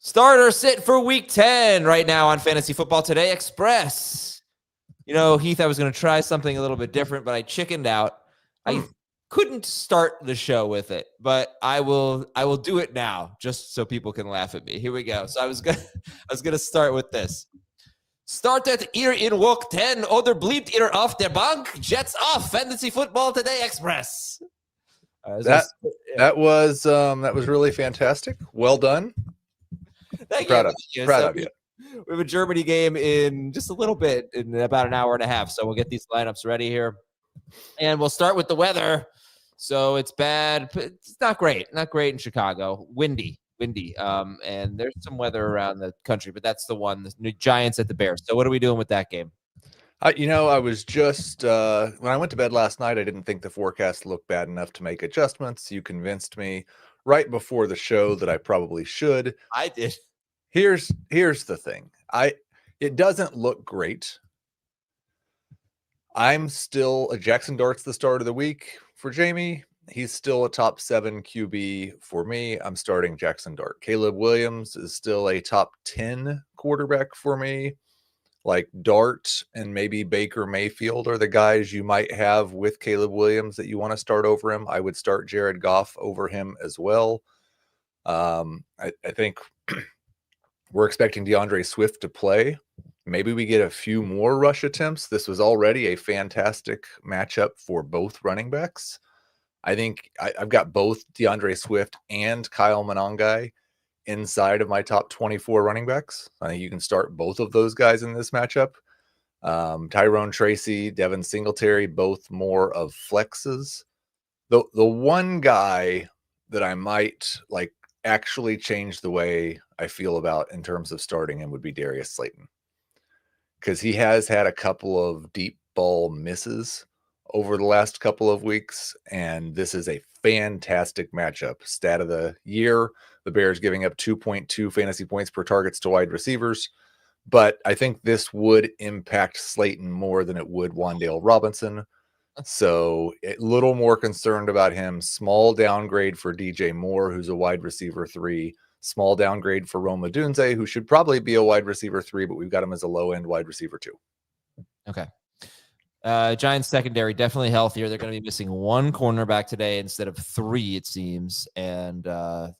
Starter sit for week 10 right now on Fantasy Football Today Express. You know, Heath, I was going to try something a little bit different, but I chickened out. I couldn't start the show with it, but I will do it now just so people can laugh at me. Here we go. So I was going to start with this. Startet hier in week 10 oder bleibt ihr auf der Bank? Jets off. Fantasy Football Today Express. That was really fantastic. Well done. Proud of you. We have a Germany game in just a little bit, in about an hour and a half. So we'll get these lineups ready here. And we'll start with the weather. So it's bad. It's not great. Not great in Chicago. Windy. And there's some weather around the country, but that's the one. The Giants at the Bears. So what are we doing with that game? I was just, when I went to bed last night, I didn't think the forecast looked bad enough to make adjustments. You convinced me right before the show that I probably should. I did. Here's the thing. It doesn't look great. I'm still Jackson Dart's the start of the week for Jamie. He's still a top 7 QB for me. I'm starting Jackson Dart. Caleb Williams is still a top 10 quarterback for me. Like Dart and maybe Baker Mayfield are the guys you might have with Caleb Williams that you want to start over him. I would start Jared Goff over him as well. I think we're expecting DeAndre Swift to play. Maybe we get a few more rush attempts. This was already a fantastic matchup for both running backs. I think I've got both DeAndre Swift and Kyle Monangai inside of my top 24 running backs. I think you can start both of those guys in this matchup. Tyrone Tracy, Devin Singletary, both more of flexes. The one guy that I might actually change the way I feel about in terms of starting him would be Darius Slayton, because he has had a couple of deep ball misses over the last couple of weeks, and this is a fantastic matchup. Stat of the year, the Bears giving up 2.2 fantasy points per targets to wide receivers, but I think this would impact Slayton more than it would Wan'Dale Robinson. So a little more concerned about him. Small downgrade for DJ Moore, who's a wide receiver 3. Small downgrade for Rome Odunze, who should probably be a wide receiver 3, but we've got him as a low-end wide receiver 2. Okay. Giants secondary definitely healthier. They're going to be missing one cornerback today instead of 3, it seems. And I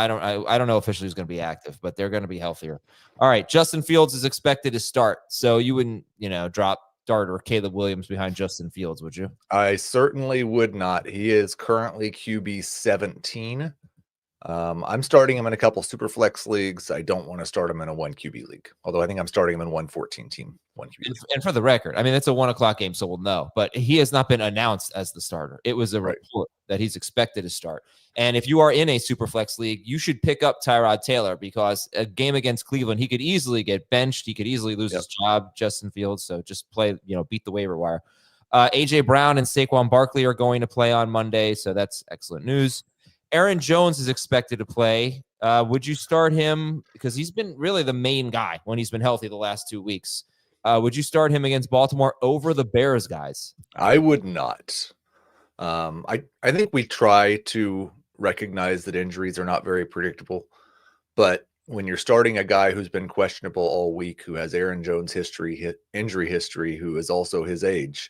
don't know officially who's going to be active, but they're going to be healthier. All right, Justin Fields is expected to start, so you wouldn't, drop Dart or Caleb Williams behind Justin Fields, would you? I certainly would not. He is currently QB 17. I'm starting him in a couple super flex leagues. I don't want to start him in a 1 QB league, although I think I'm starting him in 114 team 1 QB. And for the record, I mean, it's a 1:00 game, so we'll know, but he has not been announced as the starter. It was a report that he's expected to start. And if you are in a super flex league, you should pick up Tyrod Taylor, because a game against Cleveland, he could easily get benched. He could easily lose his job, Justin Fields. So just play, beat the waiver wire. AJ Brown and Saquon Barkley are going to play on Monday. So that's excellent news. Aaron Jones is expected to play. Would you start him? Because he's been really the main guy when he's been healthy the last 2 weeks. Would you start him against Baltimore over the Bears guys? I would not. I think we try to recognize that injuries are not very predictable. But when you're starting a guy who's been questionable all week, who has Aaron Jones injury history, who is also his age,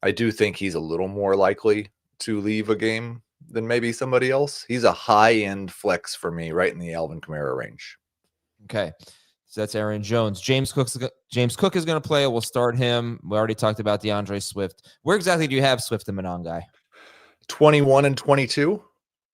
I do think he's a little more likely to leave a game than maybe somebody else. He's a high-end flex for me, right in the Alvin Kamara range. Okay. So that's Aaron Jones. James Cook is going to play. We'll start him. We already talked about DeAndre Swift. Where exactly do you have Swift and Monangai? 21 and 22.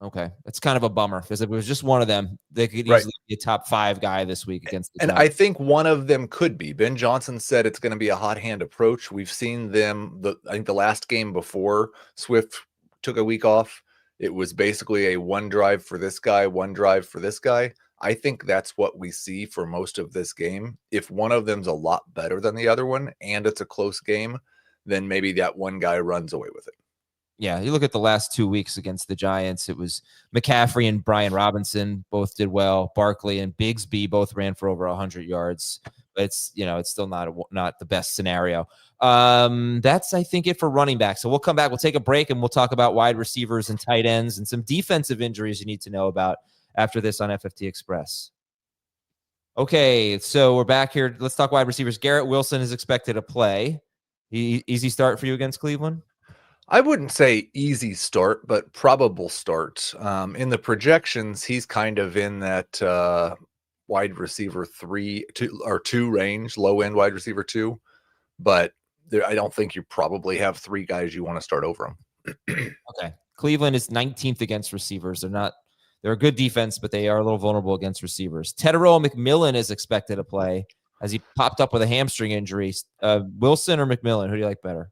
Okay. It's kind of a bummer, because if it was just one of them, they could easily be a top 5 guy this week against the Giants. I think one of them could be. Ben Johnson said it's going to be a hot hand approach. We've seen them, I think the last game before Swift took a week off, it was basically a 1 drive for this guy, 1 drive for this guy. I think that's what we see for most of this game. If one of them's a lot better than the other one and it's a close game, then maybe that one guy runs away with it. Yeah, you look at the last 2 weeks against the Giants, it was McCaffrey and Brian Robinson both did well. Barkley and Bigsby both ran for over 100 yards. But it's still not the best scenario. That's, I think, it for running back. So we'll come back. We'll take a break, and we'll talk about wide receivers and tight ends and some defensive injuries you need to know about after this on FFT Express. Okay, so we're back here. Let's talk wide receivers. Garrett Wilson is expected to play. Easy start for you against Cleveland? I wouldn't say easy start, but probable start. In the projections, he's kind of in that wide receiver 2 range, low end wide receiver 2. But I don't think you probably have 3 guys you want to start over him. Okay. Cleveland is 19th against receivers. They're a good defense, but they are a little vulnerable against receivers. Tetairoa McMillan is expected to play as he popped up with a hamstring injury. Wilson or McMillan? Who do you like better?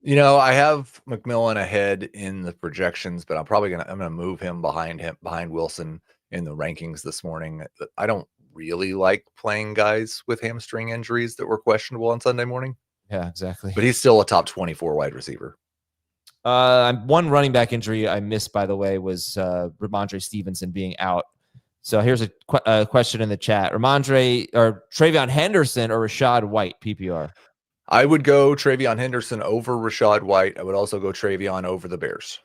I have McMillan ahead in the projections, but I'm gonna move him behind Wilson in the rankings this morning. I don't really like playing guys with hamstring injuries that were questionable on Sunday morning. Yeah, exactly. But he's still a top 24 wide receiver. One running back injury I missed, by the way, was Ramondre Stevenson being out. So here's a question in the chat: Ramondre or Travion Henderson or Rashad White PPR? I would go Travion Henderson over Rashad White. I would also go Travion over the Bears.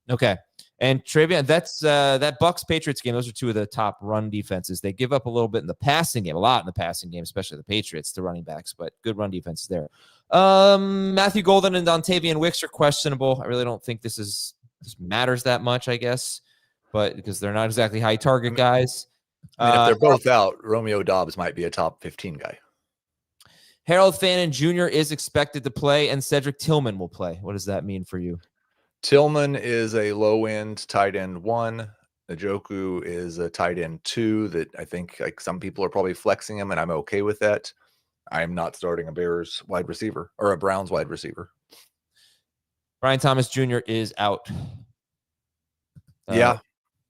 Okay. And Travion, that's that Bucks Patriots game. Those are 2 of the top run defenses. They give up a little bit in the passing game, a lot in the passing game, especially the Patriots to running backs, but good run defense there. Matthew Golden and Dontavian Wicks are questionable. I really don't think this matters that much, I guess, but because they're not exactly high target guys. If they're both out, Romeo Doubs might be a top 15 guy. Harold Fannin Jr. is expected to play, and Cedric Tillman will play. What does that mean for you? Tillman is a low-end tight end 1. Njoku is a tight end 2 that I think some people are probably flexing him, and I'm okay with that. I am not starting a Bears wide receiver or a Browns wide receiver. Brian Thomas Jr. is out. Yeah.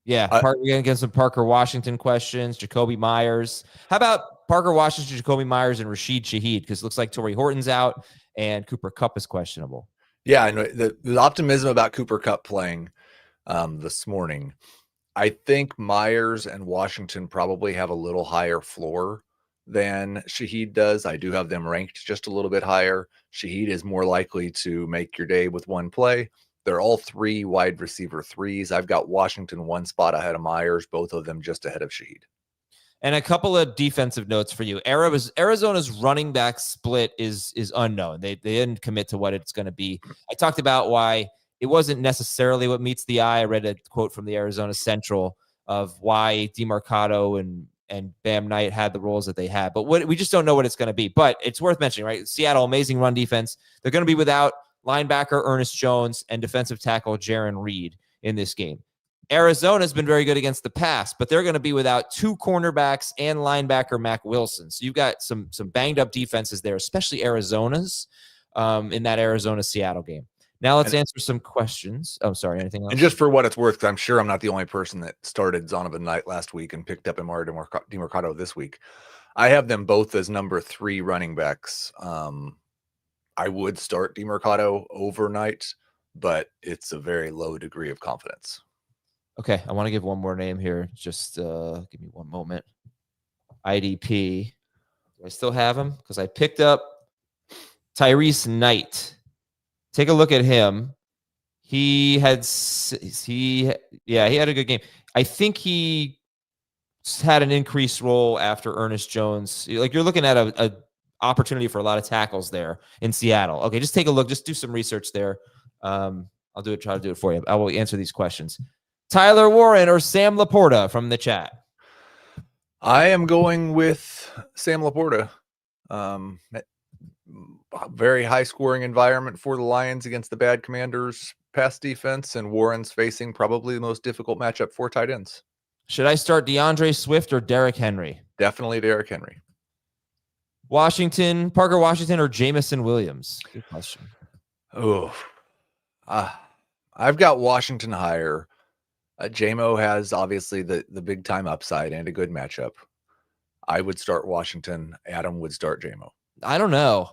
We're going to get some Parker Washington questions. Jacoby Myers. How about Parker Washington, Jacoby Myers, and Rashid Shaheed? Because it looks like Torrey Horton's out and Cooper Kupp is questionable. Yeah, and the optimism about Cooper Kupp playing this morning. I think Myers and Washington probably have a little higher floor than Shaheed does. I do have them ranked just a little bit higher. Shaheed is more likely to make your day with one play. They're all 3 wide receiver 3s. I've got Washington 1 spot ahead of Myers, both of them just ahead of Shaheed. And a couple of defensive notes for you. Arizona's running back split is unknown. They didn't commit to what it's going to be. I talked about why it wasn't necessarily what meets the eye. I read a quote from the Arizona Central of why DeMarcado and Bam Knight had the roles that they had. But we just don't know what it's going to be. But it's worth mentioning, right? Seattle, amazing run defense. They're going to be without linebacker Ernest Jones and defensive tackle Jaron Reed in this game. Arizona's been very good against the pass, but they're going to be without 2 cornerbacks and linebacker Mac Wilson. So you've got some banged up defenses there, especially Arizona's in that Arizona-Seattle game. Now let's answer some questions. Oh, sorry. Anything else? And just for what it's worth, I'm sure I'm not the only person that started Zonovan Knight last week and picked up Amari DeMarcado this week. I have them both as number 3 running backs. I would start DeMarcado overnight, but it's a very low degree of confidence. Okay, I want to give one more name here. Just give me one moment. IDP. Do I still have him? Because I picked up Tyrese Knight. Take a look at him. He had a good game. I think he had an increased role after Ernest Jones. Like you're looking at a opportunity for a lot of tackles there in Seattle. Okay, just take a look. Just do some research there. Try to do it for you. I will answer these questions. Tyler Warren or Sam Laporta from the chat? I am going with Sam Laporta. Very high scoring environment for the Lions against the bad Commanders pass defense, and Warren's facing probably the most difficult matchup for tight ends. Should I start DeAndre Swift or Derrick Henry? Definitely Derrick Henry. Parker Washington or Jamison Williams? Good question. I've got Washington higher. JMO has obviously the big time upside and a good matchup. I would start Washington. Adam would start JMO. I don't know.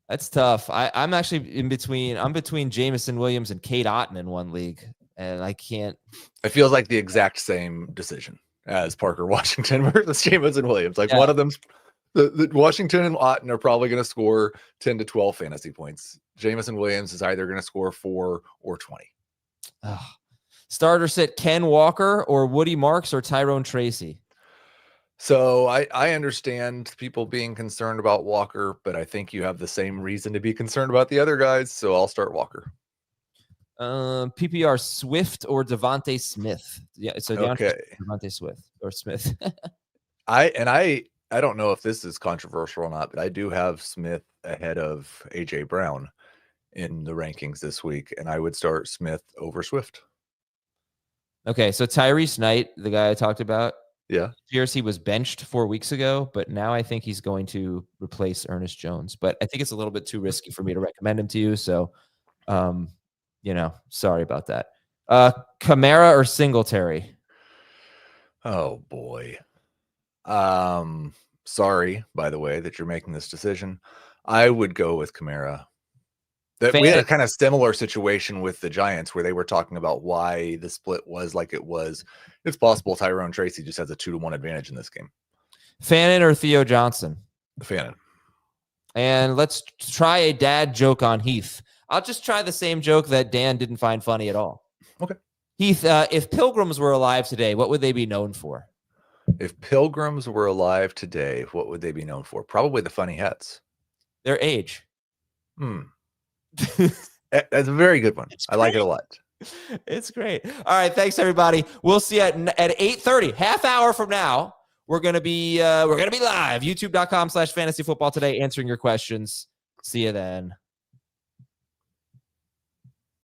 That's tough. I'm actually in between. I'm between Jamison Williams and Kate Otten in one league, and I can't. It feels like the exact same decision as Parker Washington versus Jamison Williams. One of them's the Washington and Otten are probably going to score 10 to 12 fantasy points. Jamison Williams is either going to score 4 or 20. Starter sit Ken Walker or Woody Marks or Tyrone Tracy? So I understand people being concerned about Walker, but I think you have the same reason to be concerned about the other guys. So I'll start Walker. PPR Swift or Devontae Smith. Yeah, so Okay. Devontae Swift or Smith. I don't know if this is controversial or not, but I do have Smith ahead of AJ Brown in the rankings this week, and I would start Smith over Swift. Okay, so Tyrese Knight, the guy I talked about, yeah, he was benched 4 weeks ago, but now I think he's going to replace Ernest Jones. But I think it's a little bit too risky for me to recommend him to you. So, sorry about that. Kamara or Singletary? Oh boy. Sorry, by the way, that you're making this decision. I would go with Kamara. We had a kind of similar situation with the Giants where they were talking about why the split was like it was. It's possible Tyrone Tracy just has a 2-1 advantage in this game. Fannin or Theo Johnson? Fannin. And let's try a dad joke on Heath. I'll just try the same joke that Dan didn't find funny at all. Okay. Heath, if Pilgrims were alive today, what would they be known for? If Pilgrims were alive today, what would they be known for? Probably the funny hats. Their age. That's a very good one. I like it a lot. It's great. All right, thanks everybody. We'll see you at 8:30, half hour from now. We're gonna be live. YouTube.com/fantasyfootball today, answering your questions. See you then.